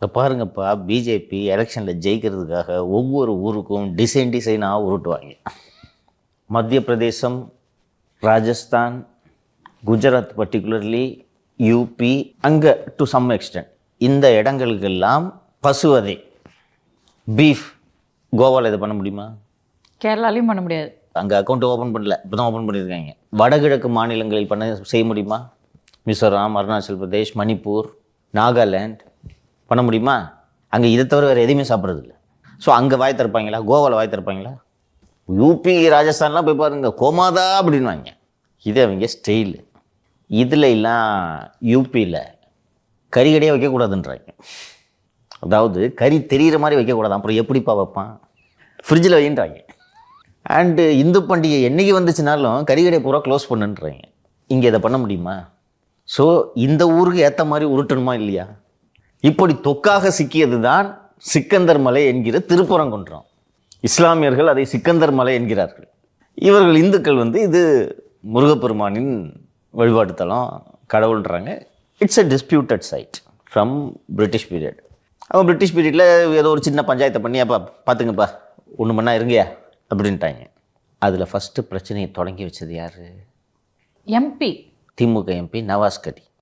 இப்போ பாருங்கப்பா, பிஜேபி எலெக்ஷனில் ஜெயிக்கிறதுக்காக ஒவ்வொரு ஊருக்கும் டிசைனாக உருட்டுவாங்க. மத்திய பிரதேசம், ராஜஸ்தான், குஜராத், பர்டிகுலர்லி யூபி, அங்கே டு சம் எக்ஸ்டென்ட் இந்த இடங்களுக்கெல்லாம் பசுவதை பீஃப். கோவாவில் இதை பண்ண முடியுமா? கேரளாலையும் பண்ண முடியாது. அங்கே அக்கௌண்ட் ஓப்பன் பண்ணல, இப்போ தான் ஓப்பன் பண்ணியிருக்காங்க. வடகிழக்கு மாநிலங்களில் செய்ய முடியுமா? மிசோரம், அருணாச்சல் பிரதேஷ், மணிப்பூர், நாகாலாந்து பண்ண முடியுமா? அங்கே இதை தவிர வேறு எதையுமே சாப்பிட்றதில்ல. ஸோ அங்கே வாய் திறப்பாங்களா? கோவாவில் வாய் திறப்பாங்களா? யூபி, ராஜஸ்தான்லாம் போய் பாருங்க, கோமாதா அப்படின்வாங்க. இது அவங்க ஸ்டைலு. இதில் எல்லாம் யூபியில் கறிகடையே வைக்கக்கூடாதுன்றாங்க. அதாவது கறி தெரிகிற மாதிரி வைக்கக்கூடாது. அப்புறம் எப்படிப்பா வைப்பான்? ஃப்ரிட்ஜில் வைன்றாங்க. அண்டு இந்து பண்டிகை என்றைக்கு வந்துச்சுனாலும் கறிகடையை பூரா க்ளோஸ் பண்ணுன்றாங்க. இங்கே இதை பண்ண முடியுமா? ஸோ இந்த ஊருக்கு ஏற்ற மாதிரி உருட்டணுமா இல்லையா? இப்படி தொக்காக சிக்கியது தான் சிக்கந்தர் மலை என்கிற திருப்பரங்குன்றம். இஸ்லாமியர்கள் அதை சிக்கந்தர் மலை என்கிறார்கள். இவர்கள் இந்துக்கள் இது முருகப்பெருமானின் வழிபாட்டு தலம், கடவுள்ன்றாங்க. It's a disputed site from British period. அவன் பிரிட்டிஷ் பீரியடில் ஏதோ ஒரு சின்ன பஞ்சாயத்தை பண்ணி, அப்போ பார்த்துங்கப்பா ஒன்று மண்ணா இருங்கயா அப்படின்ட்டாங்க. அதில் ஃபஸ்ட்டு பிரச்சனையை தொடங்கி வச்சது யார்? எம்பி, திமுக எம்பி நவாஸ் கனி.